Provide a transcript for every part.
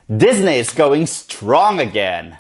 Disney is going strong again.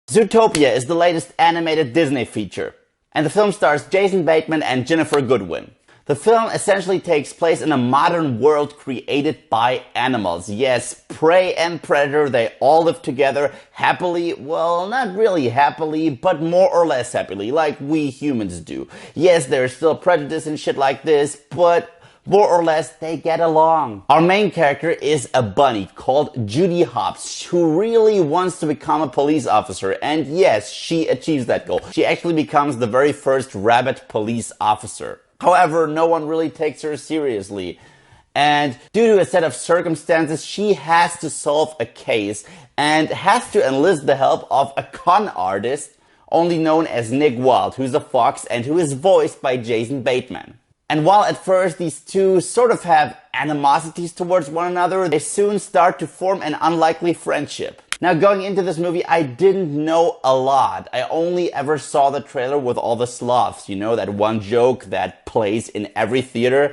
Zootopia is the latest animated Disney feature, and the film stars Jason Bateman and Ginnifer Goodwin. The film essentially takes place in a modern world created by animals. Yes, prey and predator, they all live together happily. Well, not really happily, but more or less happily, like we humans do. Yes, there's still prejudice and shit like this, but more or less, they get along. Our main character is a bunny called Judy Hopps, who really wants to become a police officer. And yes, she achieves that goal. She actually becomes the very first rabbit police officer. However, no one really takes her seriously. And due to a set of circumstances, she has to solve a case and has to enlist the help of a con artist, only known as Nick Wilde, who's a fox and who is voiced by Jason Bateman. And while at first these two sort of have animosities towards one another, they soon start to form an unlikely friendship. Now, going into this movie, I didn't know a lot. I only ever saw the trailer with all the sloths, you know, that one joke that plays in every theater.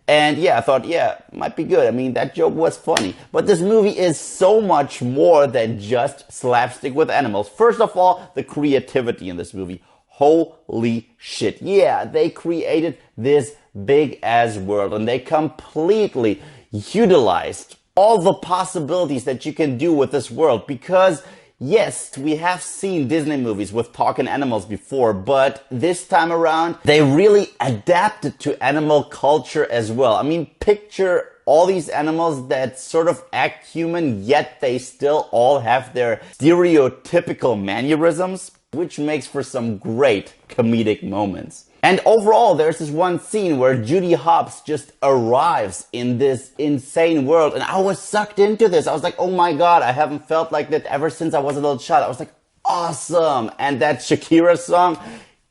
And yeah, I thought, yeah, might be good. I mean, that joke was funny. But this movie is so much more than just slapstick with animals. First of all, the creativity in this movie. Holy shit. Yeah, they created this big ass world and they completely utilized all the possibilities that you can do with this world, because yes, we have seen Disney movies with talking animals before, but this time around they really adapted to animal culture as well. I mean, picture all these animals that sort of act human, yet they still all have their stereotypical mannerisms, which makes for some great comedic moments. And overall, there's this one scene where Judy Hopps just arrives in this insane world, and I was sucked into this. I was like, oh my god, I haven't felt like that ever since I was a little child. I was like, awesome! And that Shakira song,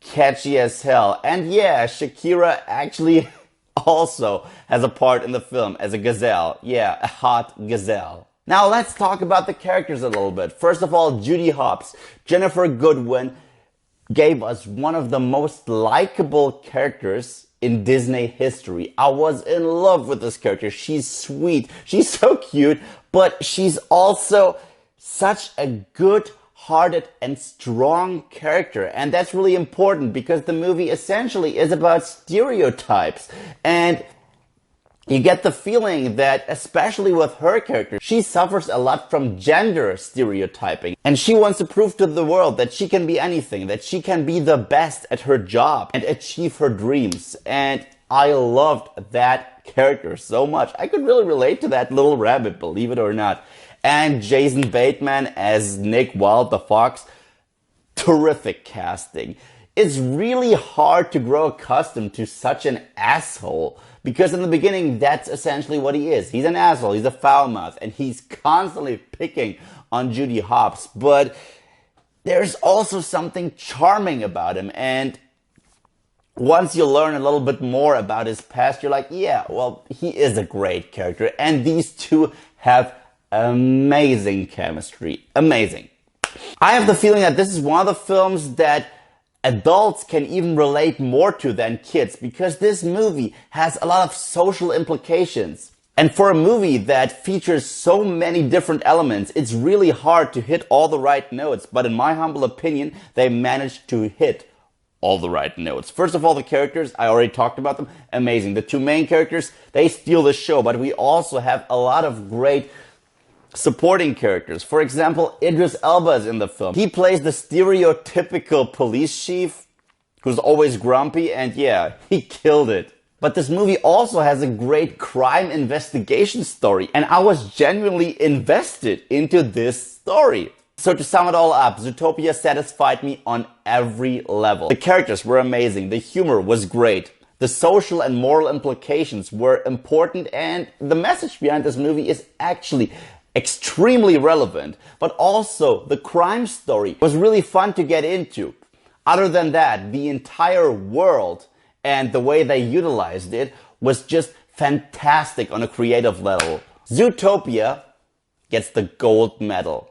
catchy as hell. And yeah, Shakira actually also has a part in the film as a gazelle. Yeah, a hot gazelle. Now let's talk about the characters a little bit. First of all, Judy Hopps, Ginnifer Goodwin, gave us one of the most likable characters in Disney history. I was in love with this character. She's sweet. She's so cute, but she's also such a good-hearted and strong character. And that's really important because the movie essentially is about stereotypes. And you get the feeling that, especially with her character, she suffers a lot from gender stereotyping. And she wants to prove to the world that she can be anything, that she can be the best at her job and achieve her dreams. And I loved that character so much. I could really relate to that little rabbit, believe it or not. And Jason Bateman as Nick Wilde the fox, terrific casting. It's really hard to grow accustomed to such an asshole. Because in the beginning, that's essentially what he is. He's an asshole, he's a foul mouth, and he's constantly picking on Judy Hopps. But there's also something charming about him. And once you learn a little bit more about his past, you're like, yeah, well, he is a great character. And these two have amazing chemistry. Amazing. I have the feeling that this is one of the films that adults can even relate more to than kids, because this movie has a lot of social implications. And for a movie that features so many different elements, it's really hard to hit all the right notes. But in my humble opinion, they managed to hit all the right notes. First of all, the characters, I already talked about them, amazing. The two main characters, they steal the show, but we also have a lot of great supporting characters. For example, Idris Elba is in the film. He plays the stereotypical police chief who's always grumpy, and yeah, he killed it. But this movie also has a great crime investigation story, and I was genuinely invested into this story. So to sum it all up, Zootopia satisfied me on every level. The characters were amazing, the humor was great, the social and moral implications were important, and the message behind this movie is actually extremely relevant. But also, the crime story was really fun to get into. Other than that, the entire world and the way they utilized it was just fantastic on a creative level. Zootopia gets the gold medal.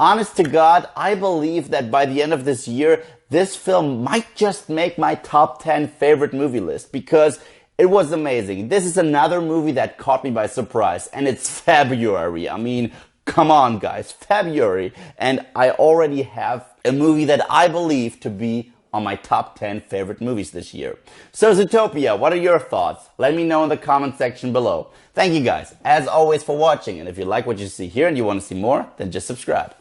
Honest to God, I believe that by the end of this year, this film might just make my top 10 favorite movie list because it was amazing. This is another movie that caught me by surprise, and it's February. I mean, come on guys, February. And I already have a movie that I believe to be on my top 10 favorite movies this year. So Zootopia, what are your thoughts? Let me know in the comment section below. Thank you guys, as always, for watching. And if you like what you see here and you want to see more, then just subscribe.